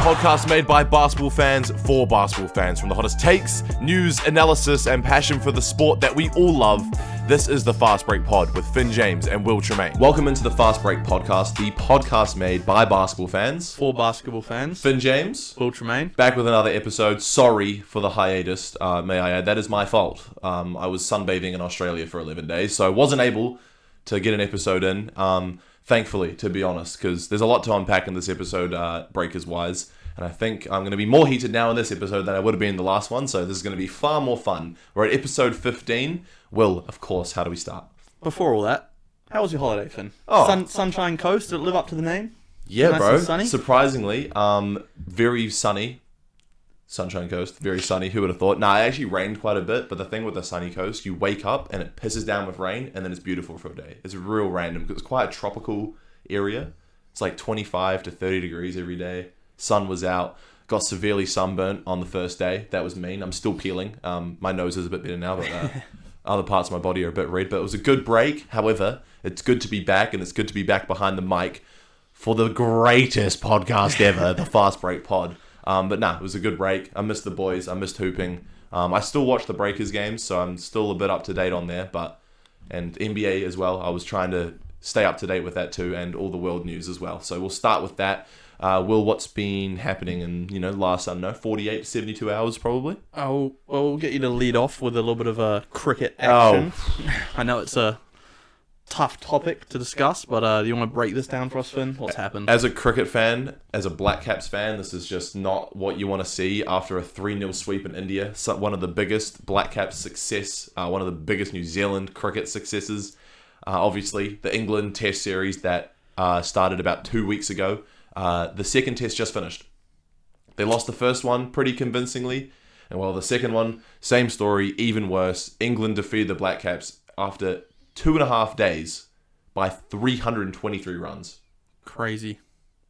podcast made by basketball fans for basketball fans. From the hottest takes, news, analysis, and passion for the sport that we all love, this is the Fast Break Pod with Finn James and Will Tremaine. Welcome into the Fast Break Podcast, the podcast made by basketball fans for basketball fans. Finn James, Will Tremaine, back with another episode. Sorry for the hiatus, may I add. That is my fault. I was sunbathing in Australia for 11 days, so I wasn't able to get an episode in. Thankfully, to be honest, because there's a lot to unpack in this episode, breakers-wise. And I think I'm going to be more heated now in this episode than I would have been in the last one, so this is going to be far more fun. We're at episode 15. Will, of course, how do we start? Before all that, how was your holiday, Finn? Oh. Sunshine Coast, did it live up to the name? Yeah, nice bro. And sunny? Surprisingly, very sunny. Sunshine Coast, very sunny. Who would have thought? Nah, it actually rained quite a bit, but the thing with the sunny coast, you wake up and it pisses down with rain, and then it's beautiful for a day. It's real random because it's quite a tropical area. It's like 25 to 30 degrees every day. Sun was out. Got severely sunburnt on the first day. That was mean. I'm still peeling. My nose is a bit better now, but other parts of my body are a bit red. But it was a good break. However, it's good to be back, and it's good to be back behind the mic for the greatest podcast ever, the Fast Break Pod. But nah, it was a good break. I missed the boys. I missed hooping. I still watch the Breakers games, so I'm still a bit up to date on there. And NBA as well. I was trying to stay up to date with that too, and all the world news as well. So we'll start with that. Will, what's been happening in, last, 48 to 72 hours probably? Oh, well, we'll get you to lead off with a little bit of a cricket action. I know it's a tough topic to discuss, but do you want to break this down for us, Finn? What's happened? As a cricket fan, as a Black Caps fan, this is just not what you want to see after a 3-0 sweep in India. So one of the biggest Black Caps success, one of the biggest New Zealand cricket successes. Obviously, the England Test series that started about 2 weeks ago. The second test just finished. They lost the first one pretty convincingly. And while the second one, same story, even worse. England defeated the Black Caps after 2.5 days by 323 runs. Crazy.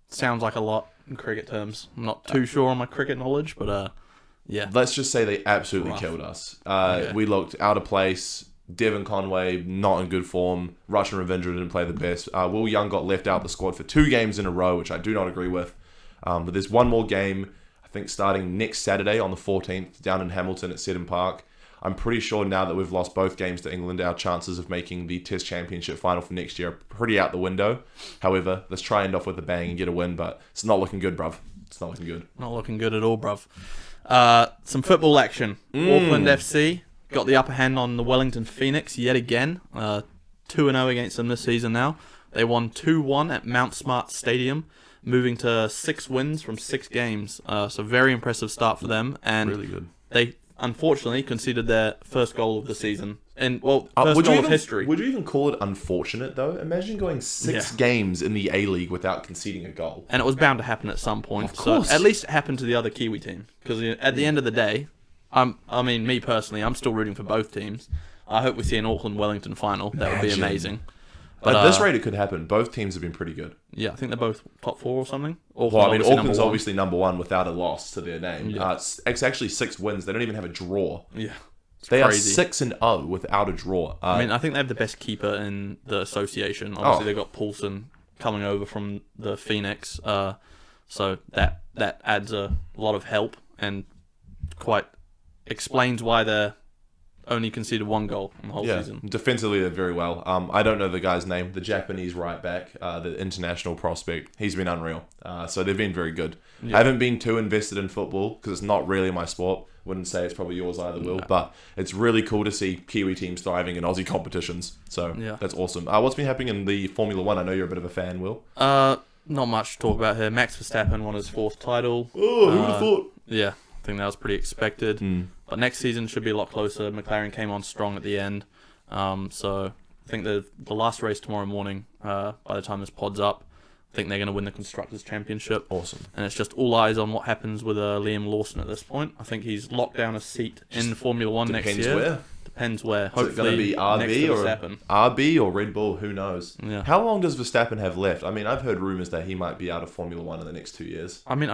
Sounds like a lot in cricket terms. I'm not too sure on my cricket knowledge, but yeah. Let's just say they absolutely killed us. We looked out of place. Devon Conway, not in good form. Russian Ravindra didn't play the best. Will Young got left out of the squad for 2 games in a row, which I do not agree with. But there's one more game, I think, starting next Saturday on the 14th, down in Hamilton at Seddon Park. I'm pretty sure now that we've lost both games to England, our chances of making the Test Championship final for next year are pretty out the window. However, let's try and end off with a bang and get a win, but it's not looking good, bruv. It's not looking good. Not looking good at all, bruv. Some football action. Auckland FC got the upper hand on the Wellington Phoenix yet again. 2-0 against them this season now. They won 2-1 at Mount Smart Stadium, moving to 6 wins from 6 games. So very impressive start for them. And really good. They unfortunately conceded their first goal of the season. And first goal of history. Would you even call it unfortunate though? Imagine going 6 games in the A-League without conceding a goal. And it was bound to happen at some point. Of course. So at least it happened to the other Kiwi team. Because at the end of the day, me personally, I'm still rooting for both teams. I hope we see an Auckland-Wellington final. That would be amazing. But at this rate, it could happen. Both teams have been pretty good. Yeah, I think they're both top 4 or something. Auckland's obviously number 1 without a loss to their name. Yeah. It's actually 6 wins. They don't even have a draw. Yeah, they crazy. are 6-0 without a draw. I think they have the best keeper in the association. Obviously, they've got Poulsen coming over from the Phoenix. So that adds a lot of help and quite explains why they're only conceded 1 goal in the whole season. Defensively, they're very well. I don't know the guy's name. The Japanese right back, the international prospect, he's been unreal. So they've been very good. Yeah. I haven't been too invested in football because it's not really my sport. Wouldn't say it's probably yours either, Will. No. But it's really cool to see Kiwi teams thriving in Aussie competitions. So that's awesome. What's been happening in the Formula 1? I know you're a bit of a fan, Will. Not much to talk about here. Max Verstappen won his 4th title. Oh, who would have thought? Yeah. I think that was pretty expected. But next season should be a lot closer. McLaren came on strong at the end. So I think the last race tomorrow morning, by the time this pod's up, I think they're going to win the Constructors' Championship. Awesome. And it's just all eyes on what happens with Liam Lawson at this point. I think he's locked down a seat in Formula 1 next year. Depends where. Hopefully, is it going to be RB or Red Bull? Who knows? Yeah. How long does Verstappen have left? I mean, I've heard rumours that he might be out of Formula 1 in the next 2 years. I mean,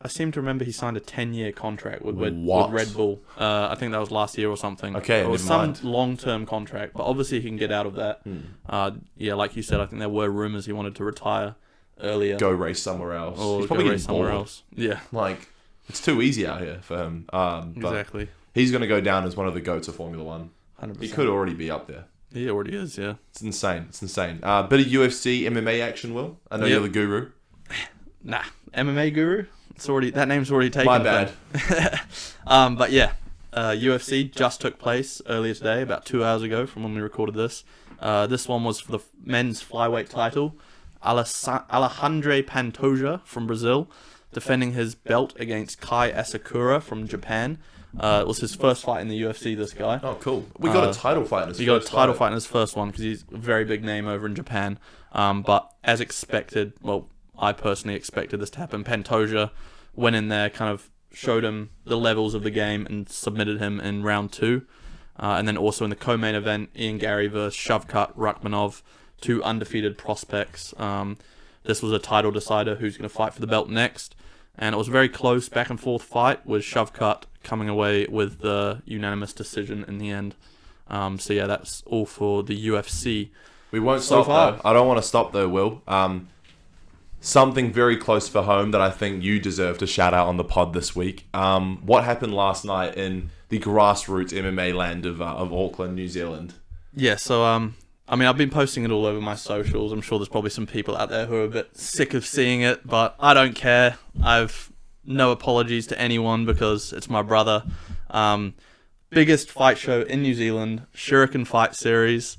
I seem to remember he signed a 10-year contract with Red Bull. I think that was last year or something. Okay, it was some long-term contract, but obviously he can get out of that. Yeah, like you said, I think there were rumours he wanted to retire earlier. go race somewhere else. Or He's probably go getting race somewhere bored. else. Yeah, Like, it's too easy out here for him. But exactly. he's going to go down as one of the GOATs of Formula One. 100%. He could already be up there. He already is, yeah. It's insane. It's insane. Bit of UFC, MMA action, Will. I know Yep. you're the guru. Nah, MMA guru? That name's already taken. My bad. But yeah, UFC just took place earlier today, about 2 hours ago from when we recorded this. This one was for the men's flyweight title. Alejandro Pantoja from Brazil, defending his belt against Kai Asakura from Japan. It was his first fight in the UFC, this guy. Oh, cool. We got a title fight in his He first got a title fight. fight in his first one because he's a very big name over in Japan. But as expected, well, I personally expected this to happen. Pantoja went in there, kind of showed him the levels of the game and submitted him in round 2. And then also in the co-main event, Ian Gary versus Shavkat Rakhmonov, 2 undefeated prospects. This was a title decider who's going to fight for the belt next. And it was a very close back and forth fight with Shavkat coming away with the unanimous decision in the end. So yeah, that's all for the UFC. We won't So stop, far. though. I don't want to stop, though, Will. Something very close for home that I think you deserve to shout out on the pod this week. What happened last night in the grassroots MMA land of Auckland, New Zealand? Yeah, so I mean, I've been posting it all over my socials. I'm sure there's probably some people out there who are a bit sick of seeing it, but I don't care. I've no apologies to anyone because it's my brother. Biggest fight show in New Zealand, Shuriken Fight Series.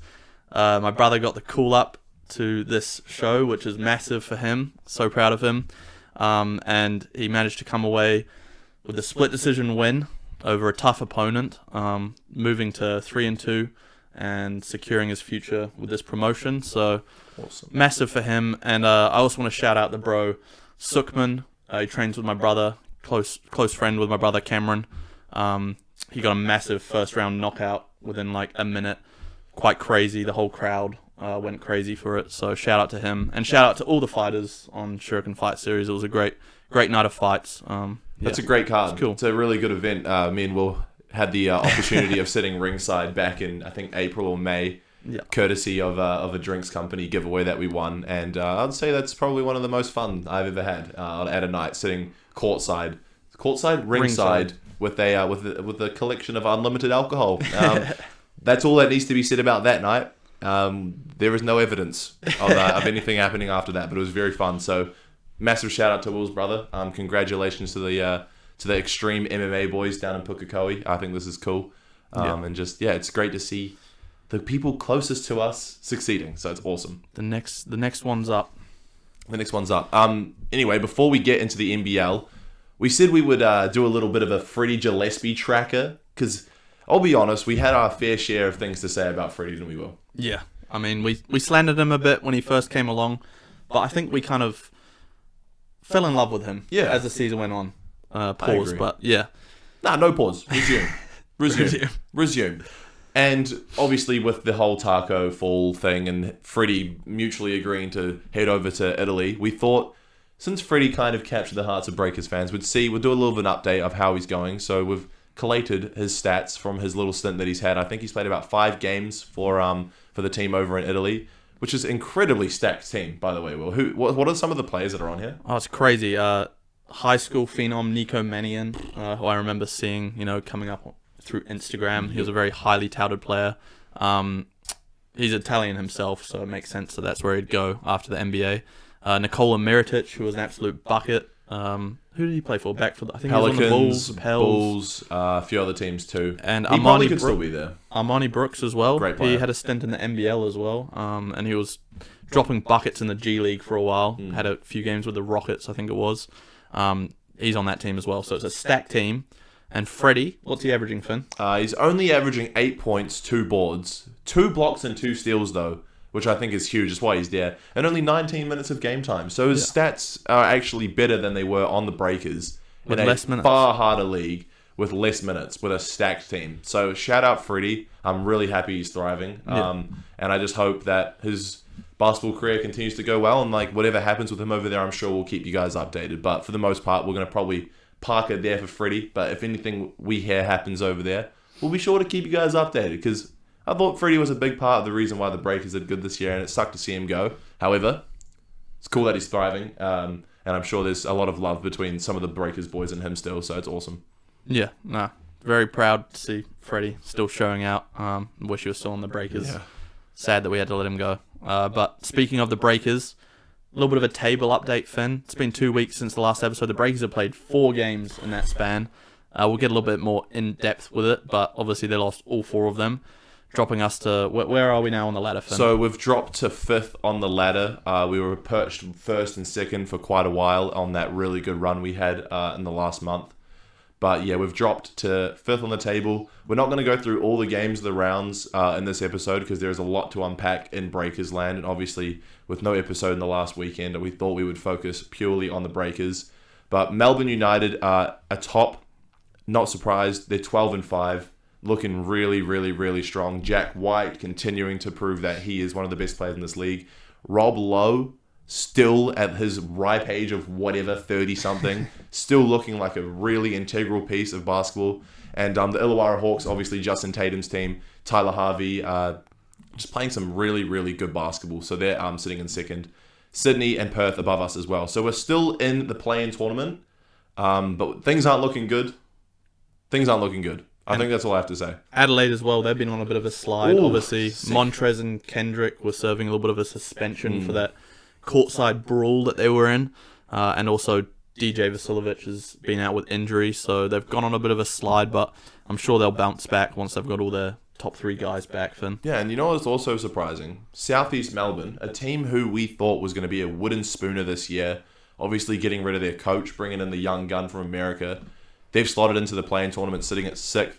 My brother got the call up to this show, which is massive for him. So proud of him. And he managed to come away with a split decision win over a tough opponent, moving to 3-2 and securing his future with this promotion. So Awesome. massive for him. And I also want to shout out the bro Sukman. He trains with my brother, close friend with my brother Cameron. He got a massive first round knockout within like a minute. Quite crazy. The whole crowd went crazy for it. So shout out to him, and shout out to all the fighters on Shuriken Fight Series. It was a great night of fights. That's a great card. It's cool. It's a really good event. Me and Will had the opportunity of sitting ringside back in, I think, April or May, Yeah. courtesy of a drinks company giveaway that we won. And I'd say that's probably one of the most fun I've ever had at a night, sitting ringside, Ringside. with a collection of unlimited alcohol. That's all that needs to be said about that night. There is no evidence of anything happening after that, but it was very fun. So, massive shout out to Will's brother. Congratulations to the Extreme MMA boys down in Pukekohe. I think this is cool. And just, it's great to see the people closest to us succeeding. So it's awesome. The next one's up. The next one's up. Anyway, before we get into the NBL, we said we would do a little bit of a Freddie Gillespie tracker, because I'll be honest, we had our fair share of things to say about Freddie, didn't we, Will? Yeah. I mean, we slandered him a bit when he first came along, but I think we kind of fell in love with him as the season went on. Pause, agree. but yeah. Nah, no pause. Resume. And obviously with the whole Tacko Fall thing and Freddie mutually agreeing to head over to Italy, we thought, since Freddie kind of captured the hearts of Breakers fans, we'll do a little bit of an update of how he's going. So we've collated his stats from his little stint that he's had. I think he's played about 5 games for the team over in Italy, which is an incredibly stacked team, by the way, Will. What are some of the players that are on here? Oh, it's crazy. High school phenom Nico Manian, who I remember seeing, coming up through Instagram. He was a very highly touted player. He's Italian himself, so it makes sense that that's where he'd go after the NBA. Nikola Mirotic, who was an absolute bucket. Who did he play for? I think Pelicans, he was on the Bulls, Bulls, a few other teams too. And he probably could still be there. Armani Brooks as well. Great player. He had a stint in the NBL as well, and he was dropping buckets in the G League for a while. Had a few games with the Rockets, I think it was. He's on that team as well, so it's a stacked team. And Freddie, what's he averaging, Finn? He's only averaging 8 points, 2 boards, 2 blocks and 2 steals though, which I think is huge. That's why he's there. And only 19 minutes of game time. So his stats are actually better than they were on the Breakers. With in less a minutes. far harder league with less minutes, with a stacked team. So shout out Freddie. I'm really happy he's thriving. And I just hope that his basketball career continues to go well. And whatever happens with him over there, I'm sure we'll keep you guys updated. But for the most part, we're going to probably park it there for Freddie. But if anything we hear happens over there, we'll be sure to keep you guys updated, because I thought Freddie was a big part of the reason why the Breakers did good this year, and it sucked to see him go. However, it's cool that he's thriving. And I'm sure there's a lot of love between some of the Breakers boys and him still, so it's awesome. Yeah, nah. Very proud to see Freddie still showing out. Wish he was still on the Breakers. Yeah. Sad that we had to let him go. But speaking of the Breakers, a little bit of a table update, Finn. It's been 2 weeks since the last episode. The Breakers have played 4 games in that span. We'll get a little bit more in-depth with it, but obviously they lost all 4 of them, dropping us to... Where are we now on the ladder, Finn? So we've dropped to 5th on the ladder. We were perched 1st and 2nd for quite a while on that really good run we had in the last month. But yeah, we've dropped to 5th on the table. We're not going to go through all the games of the rounds in this episode because there's a lot to unpack in Breakers land. And obviously, with no episode in the last weekend, we thought we would focus purely on the Breakers. But Melbourne United are atop. Not surprised. They're 12-5. Looking really, really, really strong. Jack White continuing to prove that he is one of the best players in this league. Rob Lowe, still at his ripe age of whatever, 30-something, still looking like a really integral piece of basketball. And the Illawarra Hawks, obviously Justin Tatum's team, Tyler Harvey, just playing some really, really good basketball. So they're sitting in 2nd. Sydney and Perth above us as well. So we're still in the play-in tournament, but things aren't looking good. I think that's all I have to say. Adelaide as well, they've been on a bit of a slide. Ooh, Obviously, sick. Montrez and Kendrick were serving a little bit of a suspension for that courtside brawl that they were in. And also, DJ Vasiljevic has been out with injury, so they've gone on a bit of a slide, but I'm sure they'll bounce back once they've got all their top 3 guys back, Finn. Yeah, and you know what's also surprising? Southeast Melbourne, a team who we thought was going to be a wooden spooner this year, obviously getting rid of their coach, bringing in the young gun from America. They've slotted into the play-in tournament sitting at 6th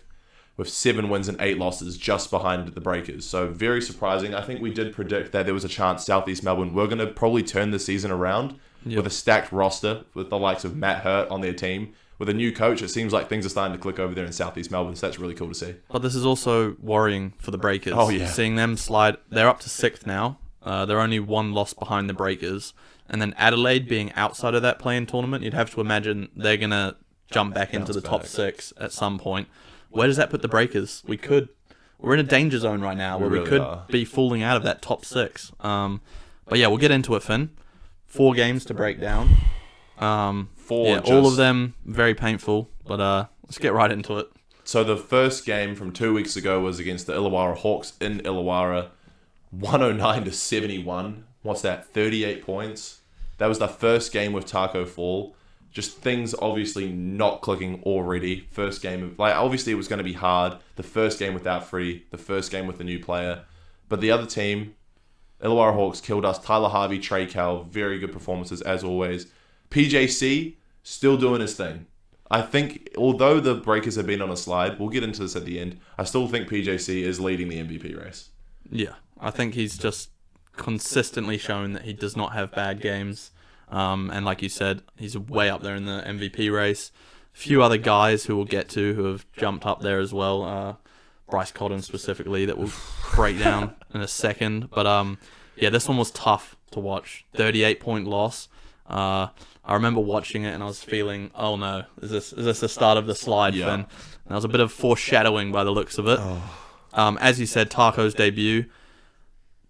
with 7 wins and 8 losses just behind the Breakers. So very surprising. I think we did predict that there was a chance Southeast Melbourne were going to probably turn the season around with a stacked roster with the likes of Matt Hurt on their team. With a new coach, it seems like things are starting to click over there in Southeast Melbourne, so that's really cool to see. But this is also worrying for the Breakers. Oh, yeah. Seeing them slide, they're up to 6th now. They're only 1 loss behind the Breakers. And then Adelaide being outside of that play-in tournament, you'd have to imagine they're going to jump back into the top 6 at some point. Where does that put the Breakers? We're in a danger zone right now where we really could are. be falling out of that top 6. But yeah, we'll get into it, Finn. 4 games to break down. 4 Yeah, all of them very painful, but let's get right into it. So the first game from 2 weeks ago was against the Illawarra Hawks in Illawarra, 109-71. What's that? 38 points. That was the first game with Tacko Fall. Just things obviously not clicking already. First game, obviously it was going to be hard. The first game without Freddie, the first game with the new player. But the other team, Illawarra Hawks, killed us. Tyler Harvey, Trey Cal, very good performances as always. PJC, still doing his thing. I think, although the Breakers have been on a slide, we'll get into this at the end, I still think PJC is leading the MVP race. Yeah, I think he's just consistently shown that he does not have bad games. And like you said, he's way up there in the MVP race. A few other guys who we'll get to who have jumped up there as well. Bryce Cotton specifically, that we'll break down in a second. But yeah, this one was tough to watch. 38-point loss. I remember watching it and I was feeling, oh no, is this the start of the slide, Yeah. Finn? And there was a bit of foreshadowing by the looks of it. As you said, Tacko's debut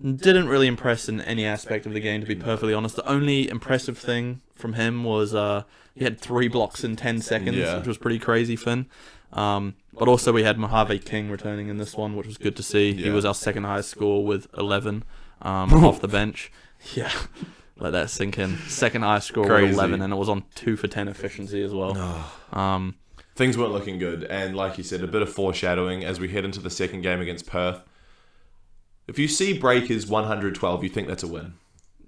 didn't really impress in any aspect of the game, to be perfectly honest. The only impressive thing from him was he had 3 blocks in 10 seconds, Yeah. which was pretty crazy, Finn. But also we had Mojave King returning in this one, which was good to see. He Yeah. was our second highest score with 11 off the bench. Yeah, let that sink in. Second highest score Crazy. with 11, and it was on 2 for 10 efficiency as well. Things weren't looking good, and like you said, a bit of foreshadowing as we head into the second game against Perth. If you see Breakers 112, you think that's a win.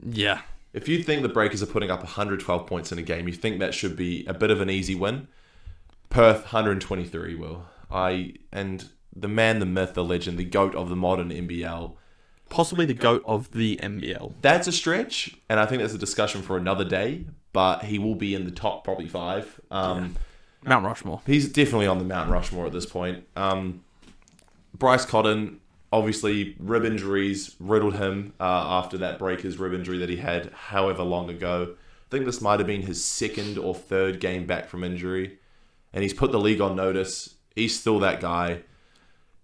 Yeah. If you think the Breakers are putting up 112 points in a game, you think that should be a bit of an easy win. Perth 123, Will. And the man, the myth, the legend, the GOAT of the modern NBL. Possibly the GOAT of the NBL. That's a stretch, and I think that's a discussion for another day, but he will be in the top probably 5. Mount Rushmore. He's definitely on the Mount Rushmore at this point. Bryce Cotton, obviously, rib injuries riddled him after that Breakers rib injury that he had however long ago. I think this might have been his 2nd or 3rd game back from injury. And he's put the league on notice. He's still that guy.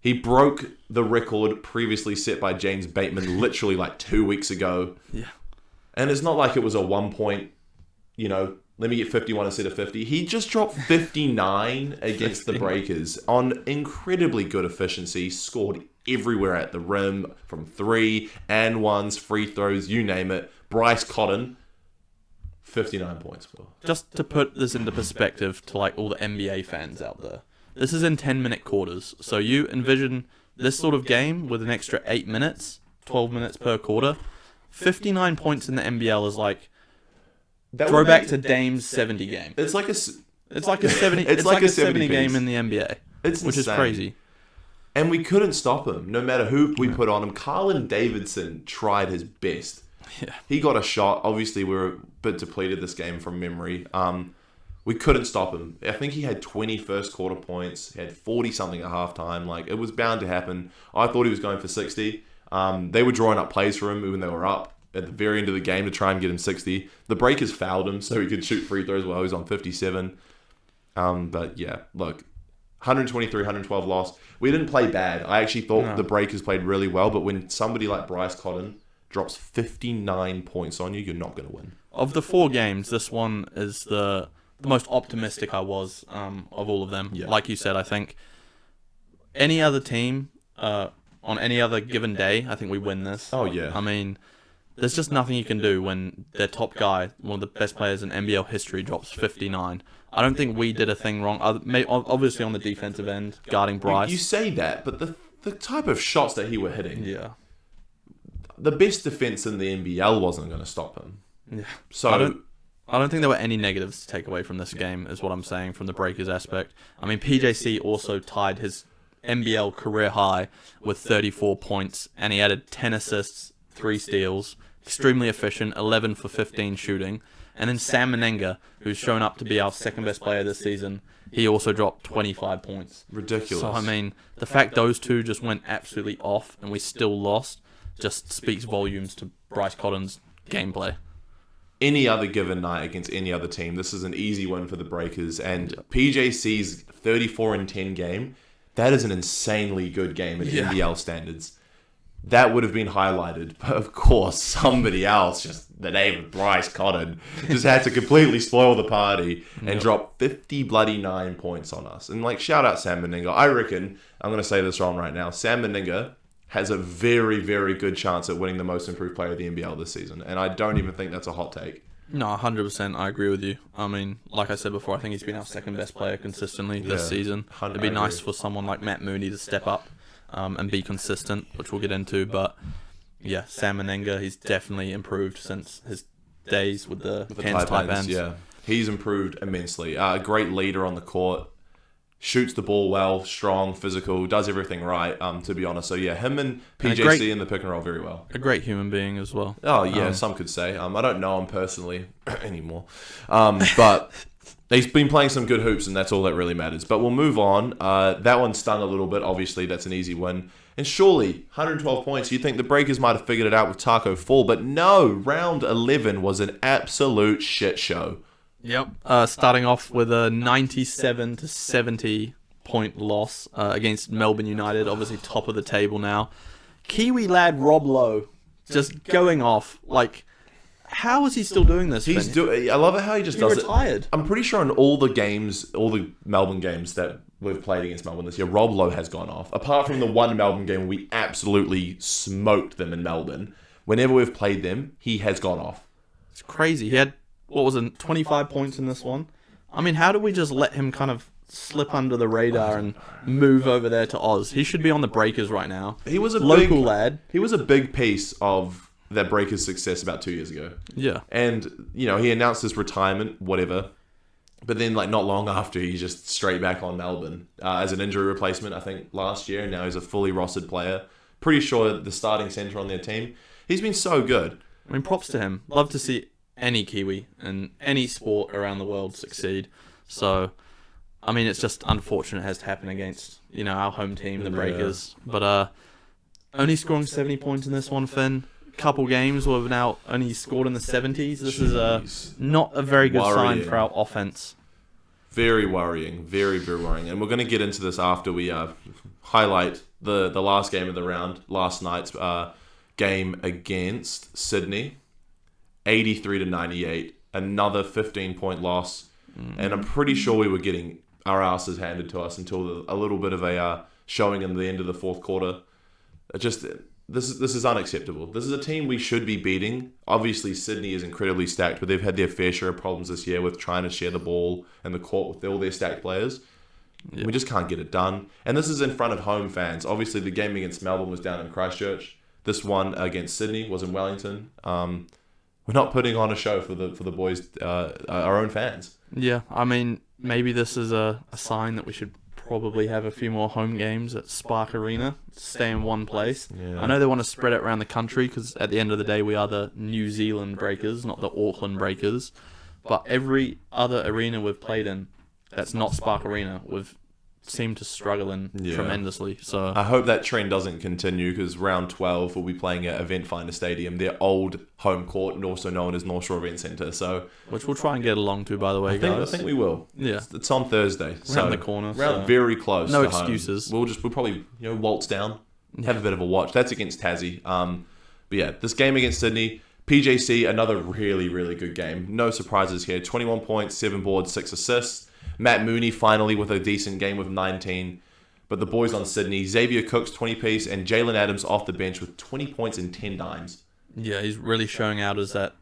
He broke the record previously set by James Bateman literally like 2 weeks ago. Yeah. And it's not like it was a 1 point, let me get 51 instead of 50. He just dropped 59 against the Breakers on incredibly good efficiency, scored everywhere at the rim, from 3 and 1s, free throws, you name it. Bryce Cotton, 59 points. Just to put this into perspective to like all the NBA fans out there, this is in 10-minute quarters. So you envision this sort of game with an extra 8 minutes, 12 minutes per quarter. 59 points in the NBL is like throwback to Dame's 70 game. It's like a 70. It's like a 70 game in the NBA, which is crazy. And we couldn't stop him, no matter who we put on him. Carlin Davidson tried his best. Yeah. He got a shot. Obviously, we were a bit depleted this game from memory. We couldn't stop him. I think he had 20 first quarter points. He had 40-something at halftime. Like, it was bound to happen. I thought he was going for 60. They were drawing up plays for him, even though they were up at the very end of the game to try and get him 60. The Breakers fouled him so he could shoot free throws while he was on 57. But yeah, look, 123, 112 loss. We didn't play bad. I actually thought the Breakers played really well, but when somebody like Bryce Cotton drops 59 points on you, you're not going to win. Of the 4 games, this one is the most optimistic I was of all of them. Yeah. Like you said, I think any other team on any other given day, I think we win this. Oh, yeah. I mean, there's just nothing you can do when their top guy, one of the best players in NBL history, drops 59. I don't think we did a thing wrong. Obviously on the defensive end, guarding Bryce. You say that, but the type of shots that he were hitting, yeah, the best defense in the NBL wasn't going to stop him. Yeah. So I don't think there were any negatives to take away from this game, is what I'm saying, from the Breakers aspect. I mean, PJC also tied his NBL career high with 34 points, and he added 10 assists, 3 steals, extremely efficient, 11 for 15 shooting. And then Sam Menenga, who's shown up to be our second best player this season, he also dropped 25 points. Ridiculous. So, I mean, the fact those two just went absolutely off and we still lost just speaks volumes to Bryce Cotton's gameplay. Any other given night against any other team, this is an easy win for the Breakers. And PJC's 34-10 game, that is an insanely good game in NBL standards. That would have been highlighted, but of course, somebody else, just the name of Bryce Cotton, just had to completely spoil the party and drop 59 points on us. And shout out Sam Menenga. I reckon, I'm going to say this wrong right now, Sam Menenga has a very, very good chance at winning the most improved player of the NBL this season. And I don't even think that's a hot take. No, 100%. I agree with you. I mean, like I said before, I think he's been our second best player consistently this season. It'd be nice for someone like Matt Mooney to step up and be consistent, which we'll get into. But yeah, Sam Menenga, he's definitely improved since his days with the Kansas Taipans. Yeah, he's improved immensely. A great leader on the court. Shoots the ball well, strong, physical, does everything right, to be honest. So, yeah, him and PJC in the pick and roll very well. A great human being as well. Oh, yeah, some could say. I don't know him personally anymore. But he's been playing some good hoops, and that's all that really matters. But we'll move on. That one stung a little bit. Obviously, that's an easy win. And surely, 112 points, you'd think the Breakers might have figured it out with Tacko Fall. But no, round 11 was an absolute shit show. Yep. Starting off with a 97-70 point loss against Melbourne United, obviously top of the table now. Kiwi lad Rob Lowe just going off. How is he still doing this? I love it how he just does retired. it. I'm pretty sure in all the Melbourne games that we've played against Melbourne this year, Rob Lowe has gone off. Apart from the one Melbourne game, we absolutely smoked them in Melbourne. Whenever we've played them, he has gone off. It's crazy. He had 25 points in this one? I mean, how do we just let him kind of slip under the radar and move over there to Oz? He should be on the Breakers right now. He was a local lad. He was a big piece of that Breakers' success about 2 years ago. Yeah. And, he announced his retirement, whatever. But then, not long after, he's just straight back on Melbourne as an injury replacement, I think, last year. And now he's a fully rostered player. Pretty sure the starting centre on their team. He's been so good. I mean, props to him. Love to see any Kiwi in any sport around the world succeed. So, I mean, it's just unfortunate it has to happen against, our home team, the Breakers. But only scoring 70 points in this one, Finn. Couple games we've now only scored in the 70s. This is not a very good sign for our offense. Very worrying. Very, very worrying. And we're going to get into this after we highlight the last game of the round, last night's game against Sydney. 83-98, another 15-point loss, and I'm pretty sure we were getting our asses handed to us until a little bit of a showing in the end of the fourth quarter. This is unacceptable. This is a team we should be beating. Obviously, Sydney is incredibly stacked, but they've had their fair share of problems this year with trying to share the ball and the court with all their stacked players. Yeah. We just can't get it done. And this is in front of home fans. Obviously, the game against Melbourne was down in Christchurch. This one against Sydney was in Wellington. We're not putting on a show for the boys, our own fans. Yeah, I mean, maybe this is a sign that we should probably have a few more home games at Spark Arena, stay in one place. Yeah. I know they want to spread it around the country because at the end of the day we are the New Zealand Breakers, not the Auckland Breakers. But every other arena we've played in that's not Spark Arena, we've seemed to struggle in tremendously. So I hope that trend doesn't continue because round 12 we'll be playing at Event Finder Stadium, their old home court, and also known as North Shore Event Centre. So, which we'll try and get along to, by the way, guys. I think we will. Yeah, it's on Thursday. Around the corner. Very close. No to excuses. Home. We'll probably waltz down, have a bit of a watch. That's against Tassie. But yeah, this game against Sydney. PJC, another really, really good game. No surprises here. 21 points, 7 boards, 6 assists. Matt Mooney finally with a decent game with 19. But the boys on Sydney, Xavier Cooks 20 piece and Jalen Adams off the bench with 20 points and 10 dimes. Yeah, he's really showing out as that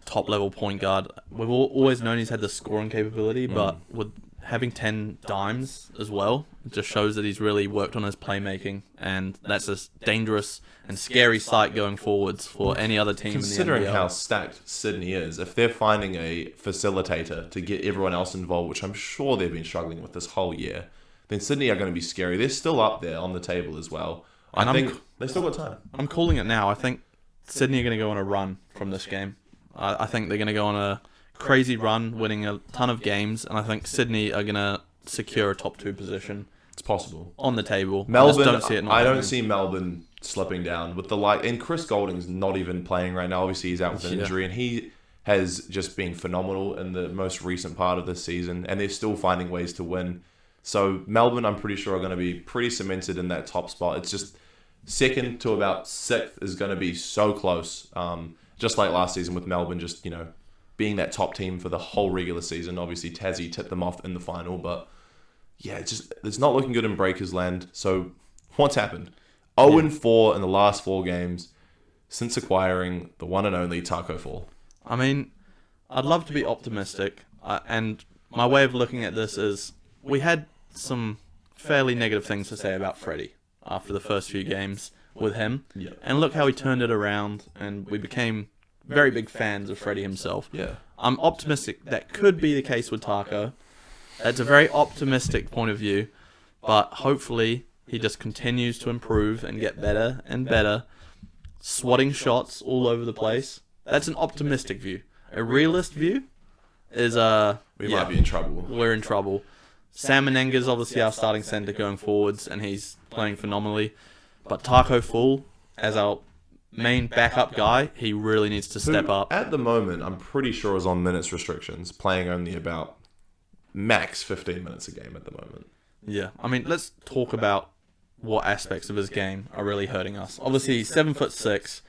top level point guard. We've always known he's had the scoring capability, but with having 10 dimes as well, it just shows that he's really worked on his playmaking, and that's a dangerous and scary sight going forwards for any other team in the NBL. Considering how stacked Sydney is, if they're finding a facilitator to get everyone else involved, which I'm sure they've been struggling with this whole year, then Sydney are going to be scary. They're still up there on the table as well. I think they still got time. I'm calling it now. I think Sydney are going to go on a run from this game. I think they're going to go on a crazy run, winning a ton of games, and I think Sydney are going to secure a top 2 position. It's possible on the table. Melbourne, I don't see Melbourne slipping down with and Chris Golding's not even playing right now. Obviously, he's out with an injury, and he has just been phenomenal in the most recent part of this season, and they're still finding ways to win. So Melbourne, I'm pretty sure, are going to be pretty cemented in that top spot. It's just second to about 6th is going to be so close. Just like last season with Melbourne, just being that top team for the whole regular season. Obviously, Tassie tipped them off in the final, but yeah, it's not looking good in Breakers land. So what's happened? 0-4 in the last 4 games since acquiring the one and only Tacko Fall. I mean, I'd love to be optimistic, and my way of looking at this is we had some fairly negative things to say about Freddie after the first few games with him. Yeah. And look how he turned it around, and we became very big fans of Freddie himself. Yeah. I'm optimistic that could be the case with Tacko. That's a very optimistic point of view, but hopefully he just continues to improve and get better and better, swatting shots all over the place. That's an optimistic view. A realist view is we might be in trouble. We're in trouble. Sam Menenga's obviously our starting centre going forwards, and he's playing phenomenally. But Tacko Fall, as our main backup guy, he really needs to step up. At the moment, I'm pretty sure is on minutes restrictions, playing only about max 15 minutes a game at the moment. Yeah, I mean, let's talk about what aspects of his game are really hurting us. Obviously, he's 7'6".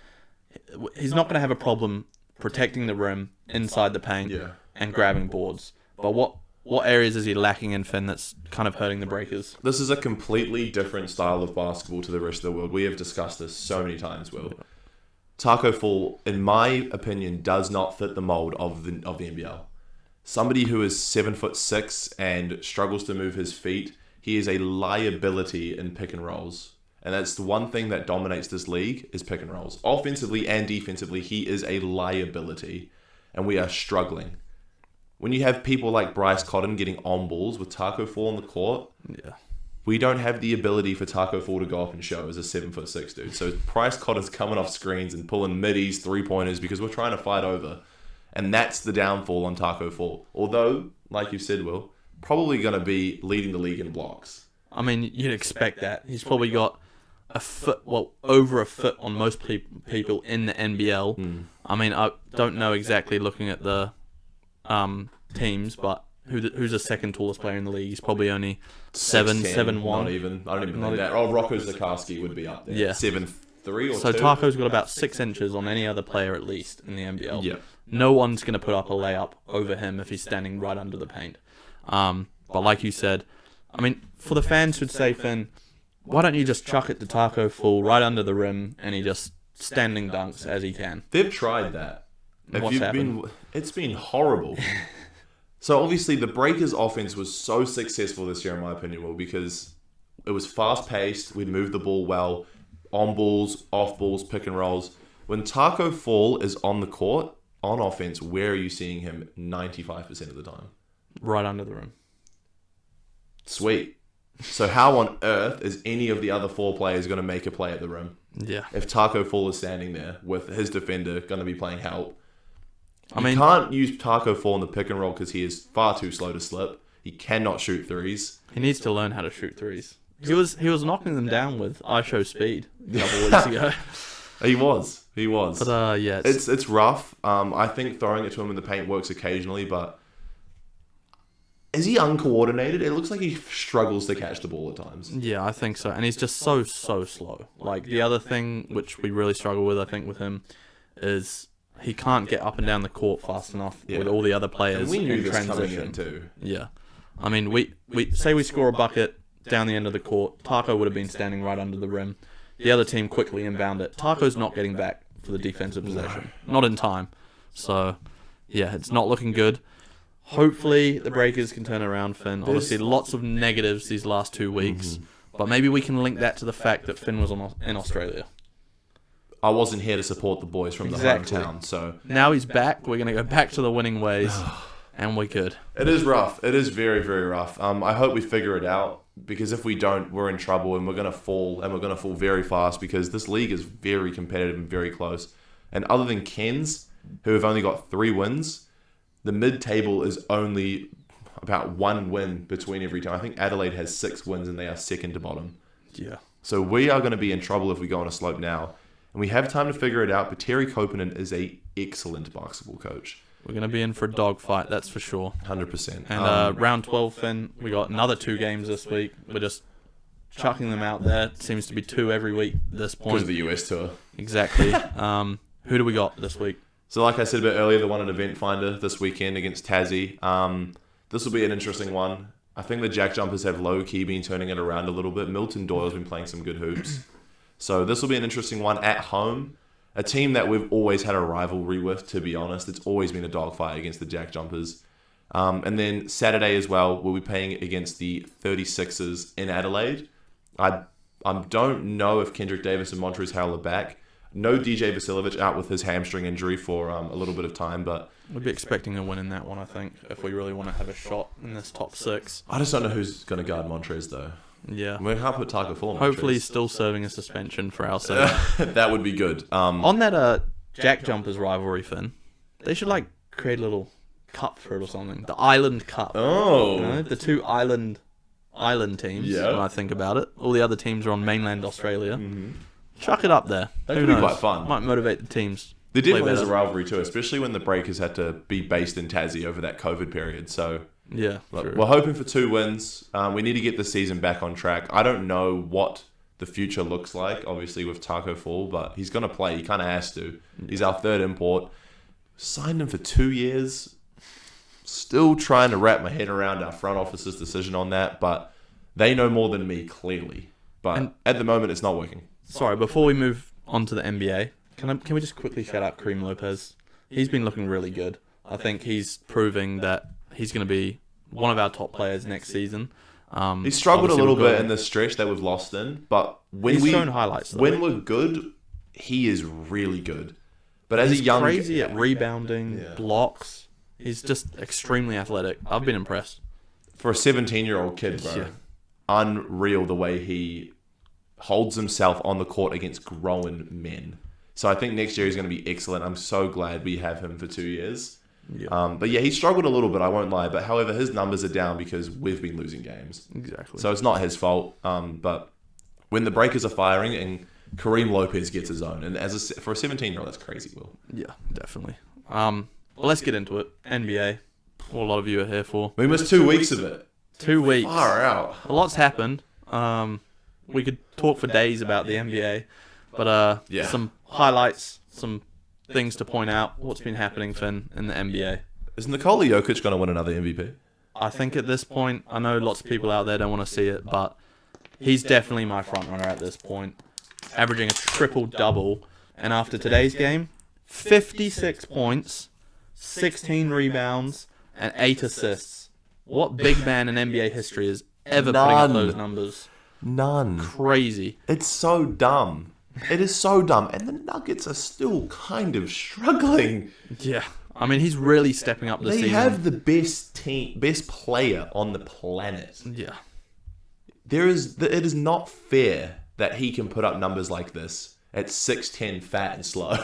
He's not going to have a problem protecting the rim inside the paint and grabbing boards. But what areas is he lacking in, Finn, that's kind of hurting the Breakers? This is a completely different style of basketball to the rest of the world. We have discussed this so many times, Will. Tacko Fall, in my opinion, does not fit the mold of the NBL. Somebody who is 7'6" and struggles to move his feet, he is a liability in pick and rolls. And that's the one thing that dominates this league is pick and rolls. Offensively and defensively, he is a liability. And we are struggling. When you have people like Bryce Cotton getting on balls with Tacko Fall on the court, we don't have the ability for Tacko Fall to go up and show as a 7'6" dude. So Bryce Cotton's coming off screens and pulling middies, 3-pointers because we're trying to fight over. And that's the downfall on Tacko Fall. Although, like you said, Will, probably going to be leading the league in blocks. I mean, you'd expect that. He's probably got over a foot on most people in the NBL. I mean, I don't know exactly looking at the teams, but who's the second tallest player in the league? He's probably only 7'1". Not even. I don't even know that. Rocco Zakarsky would be up there. Yeah. 7'3", 3 or So 2. Tacko's got about 6 inches on any other player at least in the NBL. Yeah. No one's going to put up a layup over him if he's standing right under the paint. But like you said, I mean, for the fans who'd say, Finn, why don't you just chuck it to Tacko Fall right under the rim and he just standing dunks as he can? They've tried that. What's happened? It's been horrible. So obviously the Breakers offense was so successful this year, in my opinion, Will, because it was fast-paced. We'd move the ball well, on balls, off balls, pick and rolls. When Tacko Fall is on the court, on offense, where are you seeing him 95% of the time? Right under the rim. Sweet. So how on earth is any of the other 4 players going to make a play at the rim? Yeah. If Tacko Fall is standing there with his defender going to be playing help. I mean, You can't use Tacko Fall in the pick and roll because he is far too slow to slip. He cannot shoot threes. he needs to learn how to shoot threes. He was knocking them down with I Show Speed a couple of weeks ago. He was. But yeah, It's rough. I think throwing it to him in the paint works occasionally, but is he uncoordinated? It looks like he struggles to catch the ball at times. yeah, I think so. And he's just so slow. Like the other thing which we really struggle with, I think, with him is he can't get up and down the court fast enough with all the other players And we knew in this coming transition. in too. Yeah. I mean, we say we score a bucket down the end of the court. Tacko would have been standing right under the rim. The other team quickly inbound it. Tacko's not getting back for the defensive possession. Not in time. So, yeah, it's not looking good. Hopefully, the Breakers can turn around, Finn. Obviously, lots of negatives these last 2 weeks. But maybe we can link that to the fact that Finn was in Australia. I wasn't here to support the boys from Exactly. the hometown, so Now he's back. We're going to go back to the winning ways. And we're good. it is rough. It is very, very rough. I hope we figure it out, because if we don't, we're in trouble and we're going to fall, and we're going to fall very fast, because this league is very competitive and very close. And other than Cairns, who have only got 3 wins, the mid-table is only about 1 win between every time. I think Adelaide has 6 wins and they are second to bottom. Yeah. So we are going to be in trouble if we go on a slope now. And we have time to figure it out, but Terry Copeland is an excellent basketball coach. We're going to be in for a dogfight, that's for sure. 100%. And round 12, Finn, we got another 2 games this week. We're just chucking them out there. It seems to be 2 every week at this point. Because of the US tour. Exactly. Who do we got this week? So like I said a bit earlier, the one at Event Finder this weekend against Tassie. This will be an interesting one. I think the Jack Jumpers have low-key been turning it around a little bit. Milton Doyle's been playing some good hoops. So this will be an interesting one at home. A team that we've always had a rivalry with, to be honest. It's always been a dogfight against the Jack Jumpers. And then Saturday as well, we'll be playing against the 36ers in Adelaide. I don't know if Kendrick Davis and Montrezl Harrell are back. No DJ Vasiljevic out with his hamstring injury for a little bit of time, but We'd be expecting a win in that one, I think, if we really want to have a shot in this top 6. I just don't know who's going to guard Montrez, though. Yeah. We can't put Tacko Fall on Hopefully he's Montrez. still serving a suspension for our sake. That would be good. On that Jack Jumpers rivalry, Finn, they should create a little cup for it or something. The Island Cup. Oh. You know, the 2 island teams, Yeah. when I think about it. All the other teams are on mainland Australia. Chuck it up there. That Who could be knows? quite fun. Might motivate the teams. There play definitely is a better. rivalry too, especially when the Breakers had to be based in Tassie over that COVID period. So Yeah, look, true. we're hoping for 2 wins. We need to get the season back on track. I don't know what the future looks like, obviously, with Tacko Fall, but he's going to play. He kind of has to. He's our 3rd import. Signed him for 2 years. Still trying to wrap my head around our front office's decision on that, but they know more than me, clearly. But at the moment, it's not working. Sorry, before we move on to the NBA, can we just quickly shout out Kareem Lopez? He's been looking really good. I think he's proving that he's going to be one of our top players next season. He struggled a obviously little we've got- bit in the stretch that we've lost in, but when He's we shown highlights, though. when we're good, he is really good. But as He's a young crazy at rebounding, blocks. He's just extremely athletic. I've been impressed. for a 17-year-old kid, bro, Yeah. unreal the way he holds himself on the court against grown men. So I think next year he's going to be excellent. I'm so glad we have him for 2 years. Yeah. But yeah, he struggled a little bit, I won't lie. But however, his numbers are down because we've been losing games. Exactly. So it's not his fault. But when the Breakers are firing and Kareem Lopez gets his own, and for a 17-year-old, that's crazy, Will. Yeah, definitely. Well, let's get into it. NBA. What a lot of you are here for. We missed 2 weeks of it. 2 weeks. Far out. A lot's happened. We could talk for days about the NBA. But Yeah. some highlights, some things to point out. What's been happening, Finn, in the NBA? Is Nikola Jokic going to win another MVP? I think at this point, I know lots of people out there don't want to see it, but he's definitely my front runner at this point. Averaging a triple-double. And after today's game, 56 points, 16 rebounds, and 8 assists. What big man in NBA history is ever putting up those numbers? None. Crazy. It's so dumb. It is so dumb. And the Nuggets are still kind of struggling. Yeah. I mean, he's really stepping up this They season. have the best player on the planet. Yeah. It is not fair that he can put up numbers like this at 6'10", fat and slow.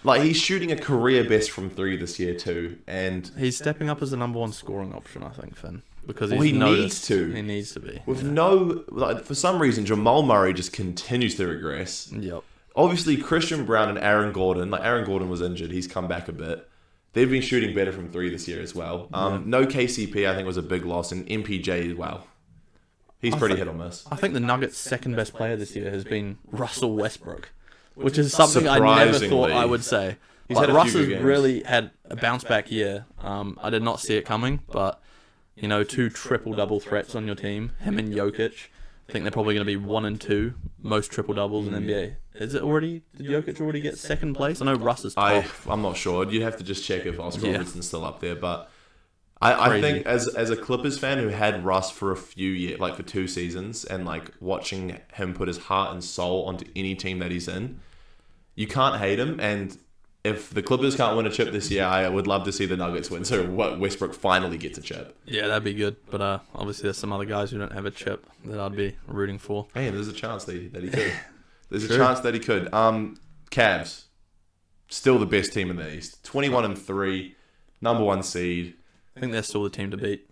Like, he's shooting a career best from 3 this year too, and He's stepping up as the number 1 scoring option, I think, Finn. Because Well, he's he noticed. needs to. He needs to be. with no, like, for some reason, Jamal Murray just continues to regress. Yep. Obviously, Christian Brown and Aaron Gordon, like Aaron Gordon was injured, he's come back a bit. They've been shooting better from 3 this year as well. No KCP, I think, was a big loss, and MPJ as well. He's pretty hit or miss. I think the Nuggets' second best player this year has been Russell Westbrook, which is something I never thought Surprisingly. I would say. He's But had a Russ few has good games. really had a bounce back year. I did not see it coming, but 2 triple-double threats on your team, him and Jokic. I think they're probably going to be 1 and 2 most triple-doubles in NBA. Is it already? Did Jokic already get second place? I know Russ is top. I'm not sure. You'd have to just check if Oscar Yeah. Robertson's still up there. But I Crazy. think as a Clippers fan who had Russ for a few years, like for 2 seasons, and like watching him put his heart and soul onto any team that he's in, you can't hate him. And if the Clippers can't win a chip this year, I would love to see the Nuggets win. So Westbrook finally gets a chip. Yeah, that'd be good. But obviously there's some other guys who don't have a chip that I'd be rooting for. Hey, there's a chance that he could. There's True. a chance that he could. Cavs, still the best team in the East. 21-3, number 1 seed. I think they're still the team to beat.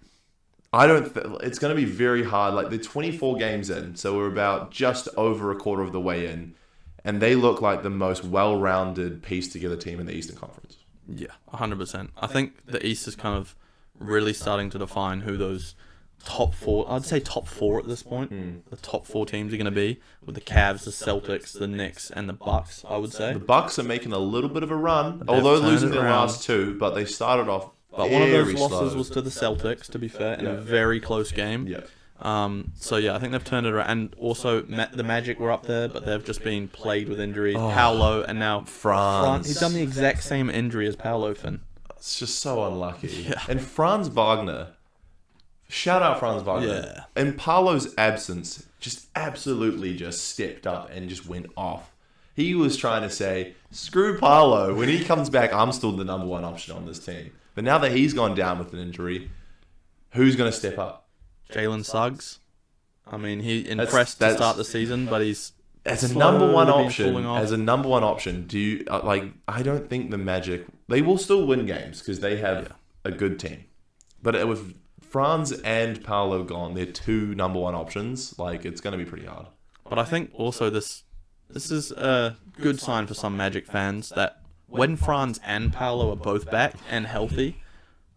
I don't. It's going to be very hard. Like, they're 24 games in, so we're about just over a quarter of the way in, and they look like the most well-rounded, pieced-together team in the Eastern Conference. Yeah, 100%. I think the East is kind of really starting to define who those top 4, I'd say top 4 at this point, the top 4 teams are going to be, with the Cavs, the Celtics, the Knicks, and the Bucks, I would say. The Bucks are making a little bit of a run, although turned losing it their around. last 2, but they started off But one of those very losses slow. was to the Celtics, to be fair, in a very close game. Yeah. So yeah, I think they've turned it around. And also, the Magic were up there, but they've just been plagued with injuries. Paolo and now France. He's done the exact same injury as Paolo, Finn. It's just so unlucky. Yeah. And Franz Wagner, shout out Franz Wagner. Yeah. In Paolo's absence, just absolutely just stepped up and just went off. He was trying to say, screw Paolo. When he comes back, I'm still the number 1 option on this team. But now that he's gone down with an injury, who's going to step up? Jalen Suggs. I mean, he impressed to start the season, but he's As a number 1 slowly been option, falling off. do you I don't think the Magic, they will still win games because they have a good team. But with Franz and Paolo gone, they're 2 number 1 options. Like, it's going to be pretty hard. But I think also this is a good sign for some Magic fans that when Franz and Paolo are both back and healthy,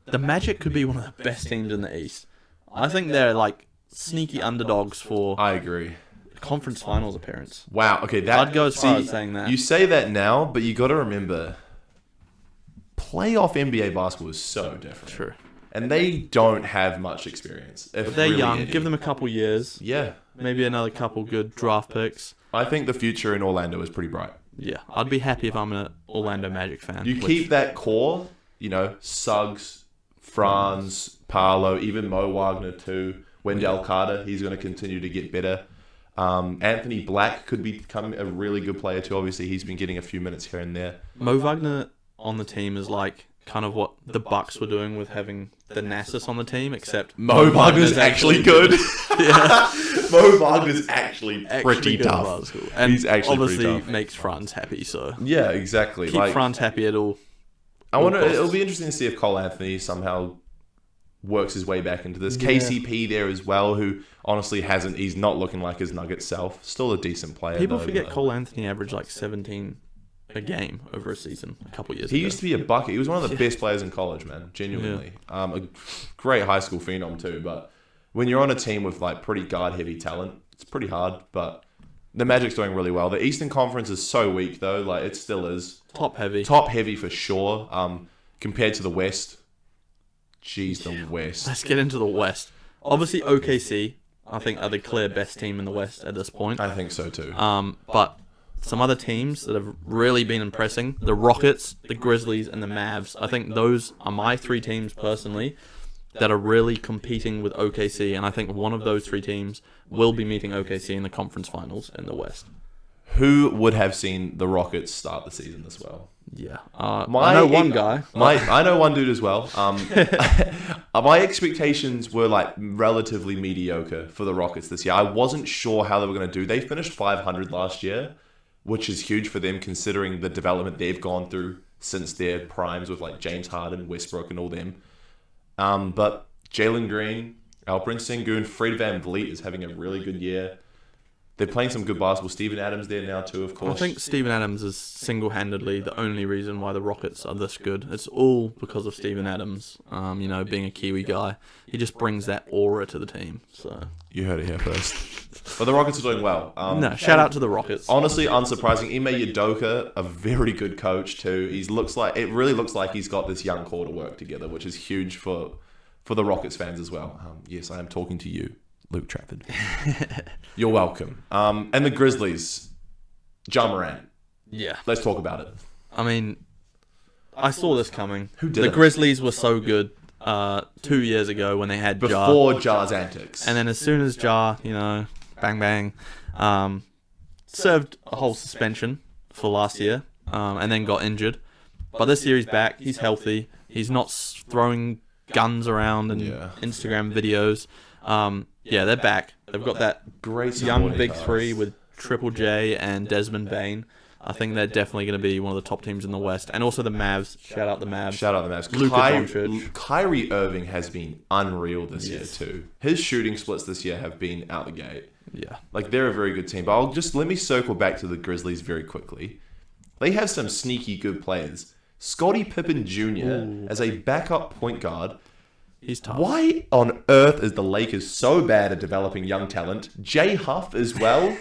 the Magic could be one of the best teams in the East. I think they're like sneaky underdogs for I agree. conference finals appearance. Wow. Okay, I'd go as far as saying that. You say that now, but you got to remember, playoff NBA basketball is so different. True. And they don't have much experience. But they're young. Give them a couple years. Yeah. Maybe another couple good draft picks. I think the future in Orlando is pretty bright. Yeah, I'd be happy if I'm an Orlando Magic fan. You keep that core, Suggs, Franz, Paolo, even Mo Wagner too. Wendell Carter, he's going to continue to get better. Anthony Black could become a really good player too. Obviously, he's been getting a few minutes here and there. Mo Wagner on the team is like kind of what the Bucks were doing with having the Nasus on the team, except Mo Wagner's actually good. Yeah. Mo Wagner's actually pretty good at tough. basketball. And He's actually obviously pretty tough. makes Franz happy, so Yeah, exactly. keep Franz happy at all. I wonder. costs. It'll be interesting to see if Cole Anthony somehow works his way back into this. Yeah. KCP there as well, who honestly hasn't. He's not looking like his Nugget self. Still a decent player. People though, forget but- Cole Anthony averaged like 17 a game over a season a couple years He ago. used to be a bucket. He was one of the best players in college, man. Genuinely, a great high school phenom too. But when you're on a team with like pretty guard heavy talent, it's pretty hard. But The Magic's doing really well. The Eastern Conference is so weak, though. Like, it still is. Top heavy. Top heavy for sure. Compared to the West. Jeez, the West. Let's get into the West. Obviously, OKC, I think, are the clear best team in the West at this point. I think so, too. But some other teams that have really been impressing, the Rockets, the Grizzlies, and the Mavs. I think those are my 3 teams, personally, that are really competing with OKC, and I think one of those 3 teams will be meeting OKC in the conference finals in the West. Who would have seen the Rockets start the season this well? Yeah. I know one guy. I know one dude as well. My expectations were like relatively mediocre for the Rockets this year. I wasn't sure how they were going to do. They finished 500 last year, which is huge for them considering the development they've gone through since their primes with like James Harden, Westbrook, and all them. But Jalen Green, Alperen Sengun, Fred VanVleet is having a really good year. They're playing some good basketball. Steven Adams there now too, of course. I think Steven Adams is single-handedly the only reason why the Rockets are this good. It's all because of Steven Adams, being a Kiwi guy. He just brings that aura to the team. So you heard it here first. But the Rockets are doing well. Shout out to the Rockets. Honestly, unsurprising. Ime Udoka, a very good coach too. It really looks like he's got this young core to work together, which is huge for the Rockets fans as well. Yes, I am talking to you, Luke Trafford. You're welcome. And the Grizzlies, Ja Morant. Yeah. Let's talk about it. I mean, I saw this coming. Who did The it? Grizzlies were so good 2 years ago when they had Ja. Before Ja's antics. And then as soon as Ja, bang bang, served a whole suspension for last year, and then got injured. But this year he's back. He's healthy. He's not throwing guns around and Instagram videos. They're back. They've got that great young big 3 with Triple J and Desmond Bane. I think they're definitely going to be one of the top teams in the West. And also the Mavs. Shout out the Mavs. Luka Doncic. Kyrie Irving has been unreal this year too. His shooting splits this year have been out the gate. Yeah. Like, they're a very good team. But let me circle back to the Grizzlies very quickly. They have some sneaky good players. Scottie Pippen Jr. as a backup point guard. He's tough. Why on earth is the Lakers so bad at developing young talent? Jay Huff as well.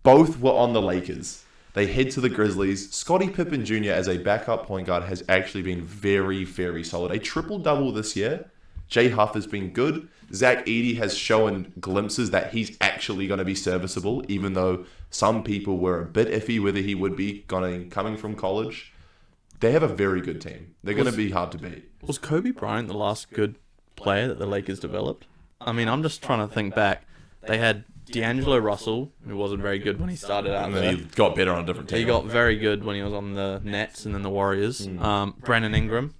Both were on the Lakers. They head to the Grizzlies. Scottie Pippen Jr. as a backup point guard has actually been very, very solid. A triple-double this year. Jay Huff has been good. Zach Edey has shown glimpses that he's actually going to be serviceable, even though some people were a bit iffy whether he would be coming from college. They have a very good team. They're going to be hard to beat. Was Kobe Bryant the last good player that the Lakers developed? I mean, I'm just trying to think back. They had D'Angelo Russell, who wasn't very good when he started out. And then he got better on a different team. He got very good when he was on the Nets and then the Warriors. Brandon Ingram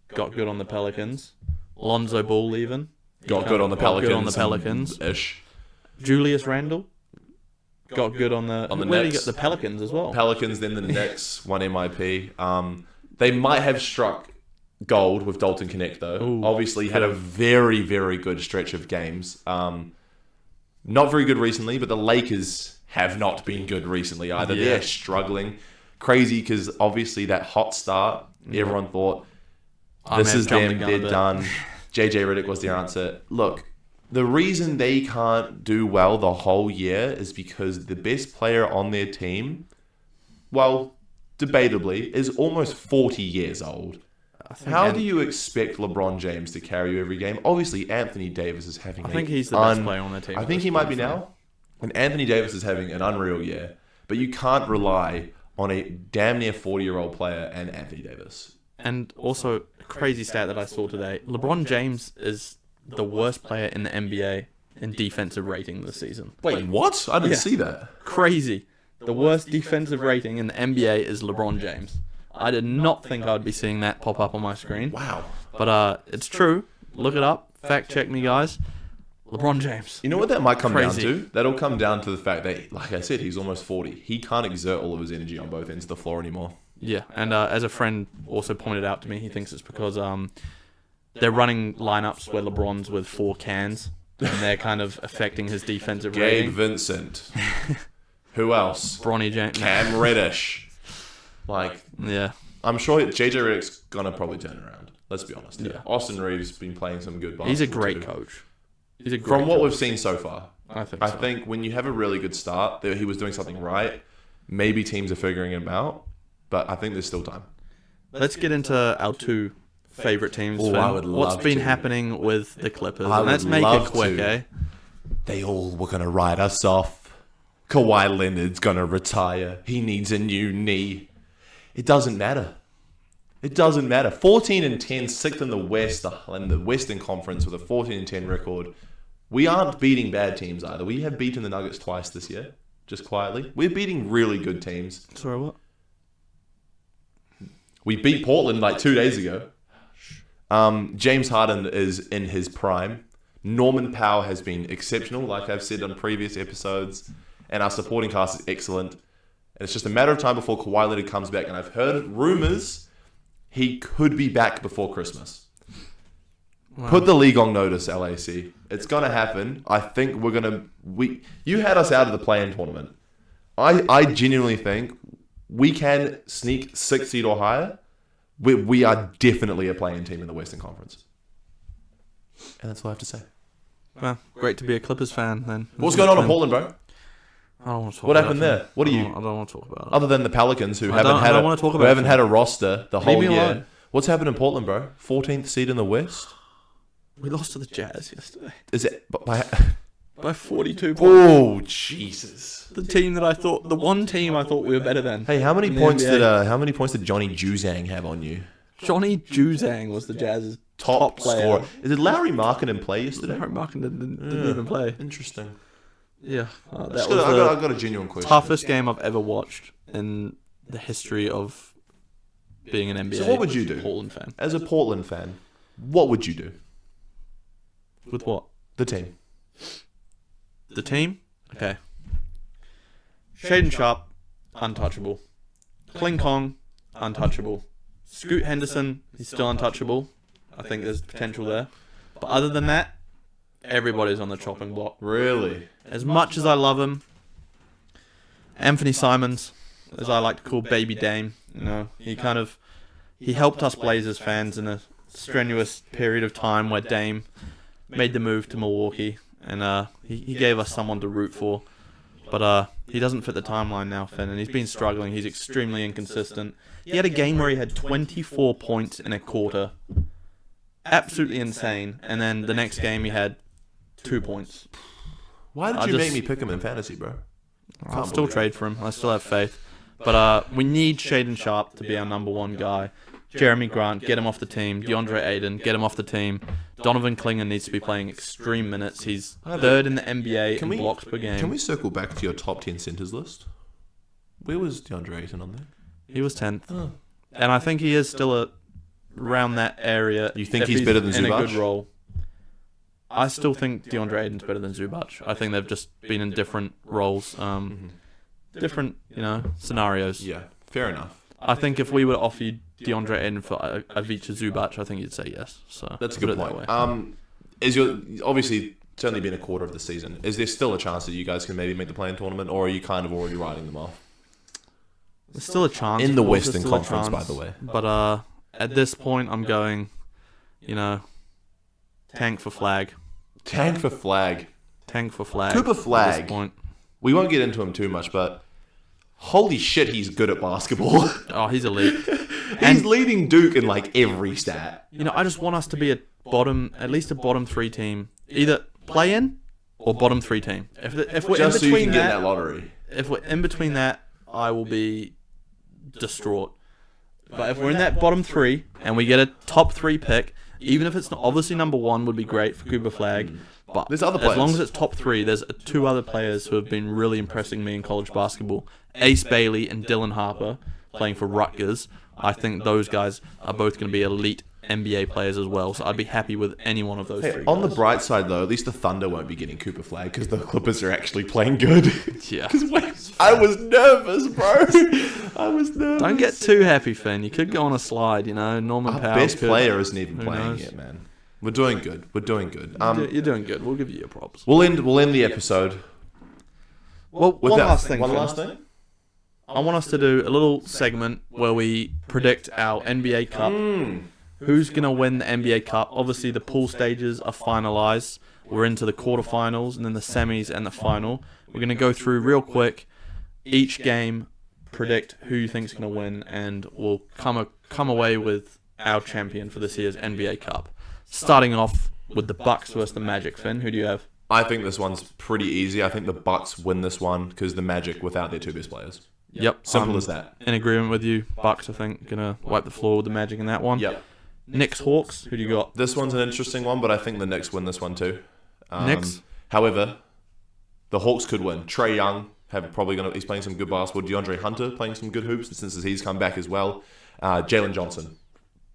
got good on the Pelicans. Lonzo Ball even got good on the Pelicans. Good on the Pelicans. Ish. Julius Randle got good on the Nets. He got the Pelicans as well. Pelicans, then the Knicks, one MIP. They might have struck gold with Dalton Connect though. Ooh, obviously had a very, very good stretch of games. Not very good recently, but the Lakers have not been good recently either. Yeah. They're struggling. Crazy because obviously that hot start, everyone thought, this is them, they're done. JJ Redick was the answer. Look, the reason they can't do well the whole year is because the best player on their team, well, debatably, is almost 40 years old. How do you expect LeBron James to carry you every game? Obviously, Anthony Davis is having I think he's the best player on their team. I think he might be now. And Anthony Davis is having an unreal year. But you can't rely on a damn near 40-year-old player and Anthony Davis. And also, a crazy stat that I saw today, LeBron James is the worst player in the NBA in defensive rating this season. Wait, what? I didn't see that. Crazy. The worst defensive rating in the NBA is LeBron James. I did not think I'd be seeing that pop up on my screen. Wow. But it's true. Look it up. Fact check me, guys. LeBron James. You know what that might come Crazy. down to? That'll come down to the fact that, like I said, he's almost 40. He can't exert all of his energy on both ends of the floor anymore. Yeah, and as a friend also pointed out to me, he thinks it's because they're running lineups where LeBron's with 4 cans, and they're kind of affecting his defensive Gabe rating. Vincent. Who else? Bronny James. Cam Reddish. Yeah. I'm sure JJ Redick's gonna probably turn around. Let's be honest. Yeah. Austin Reeves been playing some good basketball. He's a great too. coach. He's a great From what coach. we've seen so far. I think I so. think when you have a really good start, that he was doing something right. Maybe teams are figuring him out, but I think there's still time. Let's get into our two favorite teams. Oh, Finn. I would What's love been to. happening with the Clippers? I And let's would make love it quick, to. eh? They all were going to write us off. Kawhi Leonard's going to retire. He needs a new knee. It doesn't matter. It doesn't matter. 14-10, sixth in the West, in the Western Conference with a 14-10 record. We aren't beating bad teams either. We have beaten the Nuggets twice this year, just quietly. We're beating really good teams. Sorry, what? We beat Portland like 2 days ago. James Harden is in his prime. Norman Powell has been exceptional, like I've said on previous episodes. And our supporting cast is excellent. And it's just a matter of time before Kawhi Leonard comes back. And I've heard rumors he could be back before Christmas. Wow. Put the league on notice, LAC. It's going to happen. I think we're going to... You had us out of the play-in tournament. I genuinely think we can sneak 6th seed or higher. We are definitely a play-in team in the Western Conference. And that's all I have to say. Well, great to be a Clippers fan then. What's going on in Portland, bro? I don't want to talk What about happened it. there? What are you... I don't want to talk about it. Other than the Pelicans who I don't want to talk about haven't it. had a roster the whole me year. alone. What's happened in Portland, bro? 14th seed in the West? We lost to the Jazz yesterday. Is it by By 42 points. Oh, Jesus. The team that I thought... The one team I thought we were better than. Hey, how many in the points NBA. did Johnny Juzang have on you? Johnny Juzang was the Jazz's Top player. scorer. Is it Larry Markin in play yesterday? Harry Markin didn't even play. Interesting. Yeah. That was I've got a genuine question. toughest game I've ever watched in the history of being an NBA So what would you do? Portland fan. As a Portland fan, what would you do? With what? The team. The team? Okay. Shaden Sharp, untouchable. Kling Kong, untouchable. Scoot Henderson, he's still untouchable. I think there's potential there. But other than that, everybody's on the chopping block. Really? As much as I love him, Anthony Simons, as I like to call Baby Dame, he helped us Blazers fans in a strenuous period of time where Dame made the move to Milwaukee, and he gave us someone to root for. But he doesn't fit the timeline now, Finn, and he's been struggling. He's extremely inconsistent. He had a game where he had 24 points in a quarter. Absolutely insane. And then the next game he had 2 points. Why did you make me pick him in fantasy, bro? I'll still trade for him. I still have faith. But we need Shaden Sharp to be our number one guy. Jeremy Grant, get him off the team. DeAndre Ayton, get him off the team. Donovan Clingan needs to be playing extreme minutes. He's third in the NBA in blocks per game. Can we circle back to your top 10 centers list? Where was DeAndre Ayton on there? He was 10th. Oh. And I think he is still around that area. You think he's better than Zubac? In a good role. I still think DeAndre Ayton's better than Zubac. I think they've just been in different roles, different, scenarios. Yeah, fair enough. I think if we were to offer you DeAndre Ayton for Ivica Zubac, I think you'd say yes. So that's a good point. Obviously it's only been a quarter of the season. Is there still a chance that you guys can maybe make the play-in tournament, or are you kind of already writing them off? There's still a chance. In the Western Conference, by the way. But at this point, I'm going, tank for flag. Tank for flag. Tank for flag. Cooper Flag. At this point. We won't get into him too much, but holy shit, he's good at basketball. Oh, he's elite. He's leading Duke in like every stat. I just want us to be at least a bottom 3 team, either play in or bottom 3 team. If we're just in between so you can get in that lottery. If we're in between that, I will be distraught. But if we're in that bottom 3 and we get a top 3 pick, even if it's not, obviously number 1 would be great for Cooper Flag. But there's other players. As long as it's top 3, there's 2 other players who have been really impressing me in college basketball. Ace Bailey and Dylan Harper playing for Rutgers. I think those guys are both going to be elite NBA players as well. So I'd be happy with any one of those 3 On guys. the bright side, though, at least the Thunder won't be getting Cooper Flag because the Clippers are actually playing good. Yeah. I was nervous, bro. I was nervous. Don't get too happy, Finn. You could go on a slide, Norman Our Powell. best player isn't even Who playing knows? yet, man. We're doing good. We're doing good. You're doing good. We'll give you your props. We'll end the episode. Well, one last thing. One Finn. last thing? I want us to do a little segment where we predict our NBA Cup Who's going to win the NBA Cup? Obviously, the pool stages are finalized. We're into the quarterfinals and then the semis and the final. We're going to go through real quick each game, predict who you think is going to win, and we'll come away with our champion for this year's NBA Cup. Starting off with the Bucks versus the Magic. Finn, who do you have? I think this one's pretty easy. I think the Bucks win this one because the Magic without their two best players. Yep. Simple as that. In agreement with you. Bucks, I think, going to wipe the floor with the Magic in that one. Yep. Knicks, Hawks, who do you got? This one's an interesting one, but I think the Knicks win this one too. Knicks? However, the Hawks could win. Trae Young he's playing some good basketball. DeAndre Hunter playing some good hoops since he's come back as well. Jalen Johnson.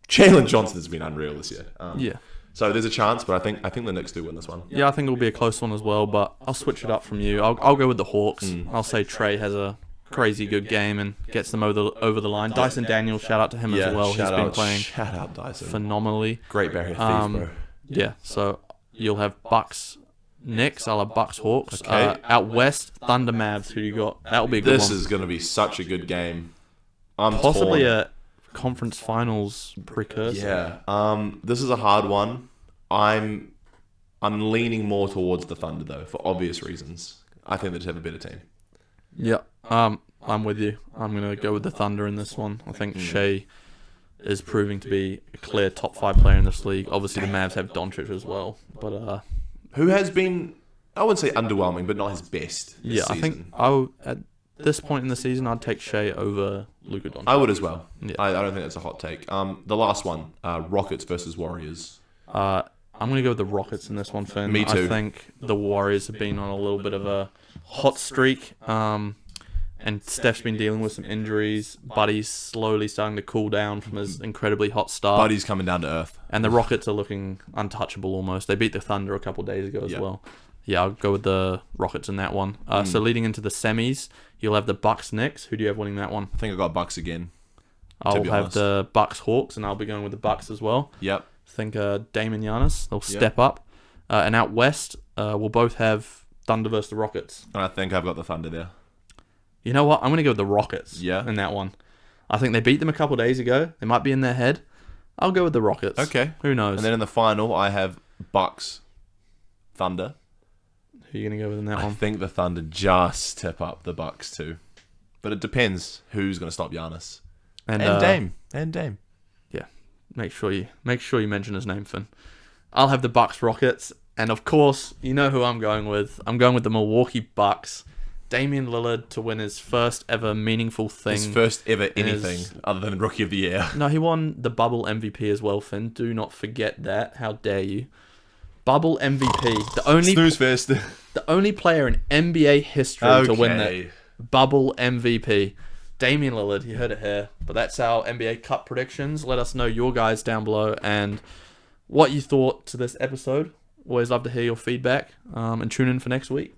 Jalen Johnson has been unreal this year. Yeah. So there's a chance, but I think the Knicks do win this one. Yeah, I think it'll be a close one as well, but I'll switch it up from you. I'll go with the Hawks. I'll say Trae has a crazy good game and gets them over the line. Dyson Daniels, shout out to him as well. He's been playing shout out Dyson. phenomenally. Great barrier thief, bro. Yeah, so you'll have Bucks, Knicks. I'll have Bucks, Hawks. Okay. Out west, Thunder, Mavs. Who you got? That'll be a good one. This is going to be such a good game. I'm Possibly torn. a conference finals precursor. Yeah. This is a hard one. I'm leaning more towards the Thunder though, for obvious reasons. I think they just have a better team. Yeah. I'm with you. I'm gonna go with the Thunder in this one. I think Shea is proving to be a clear top 5 player in this league. Obviously, the Mavs have Doncic as well, but who has been, I wouldn't say underwhelming, but not his best. This season. I think at this point in the season, I'd take Shea over Luka Doncic. I would as well. Yeah. I don't think that's a hot take. The last one, Rockets versus Warriors. I'm going to go with the Rockets in this one, Finn. Me too. I think the Warriors have been on a little bit of a hot streak, and Steph's been dealing with some injuries. Buddy's slowly starting to cool down from his incredibly hot start. Buddy's coming down to earth. And the Rockets are looking untouchable almost. They beat the Thunder a couple of days ago as well. Yeah, I'll go with the Rockets in that one. So leading into the semis, you'll have the Bucks Knicks. Who do you have winning that one? I think I got Bucks again. I'll have the Bucks Hawks, and I'll be going with the Bucks as well. Yep. I think Dame and Giannis, they'll step up. And out west, we'll both have Thunder versus the Rockets. And I think I've got the Thunder there. You know what? I'm going to go with the Rockets in that one. I think they beat them a couple days ago. They might be in their head. I'll go with the Rockets. Okay. Who knows? And then in the final, I have Bucks, Thunder. Who are you going to go with in that I one? think the Thunder just step up the Bucks too. But it depends who's going to stop Giannis. And Dame. Yeah. Make sure you mention his name, Finn. I'll have the Bucks Rockets. And of course, you know who I'm going with. I'm going with the Milwaukee Bucks. Damian Lillard to win his first ever meaningful thing. His first ever anything other than Rookie of the Year. No, he won the Bubble MVP as well, Finn. Do not forget that. How dare you? Bubble MVP. Snooze fest. The only player in NBA history to win that Bubble MVP. Damian Lillard, you heard it here. But that's our NBA Cup predictions. Let us know your guys down below and what you thought to this episode. Always love to hear your feedback. And tune in for next week.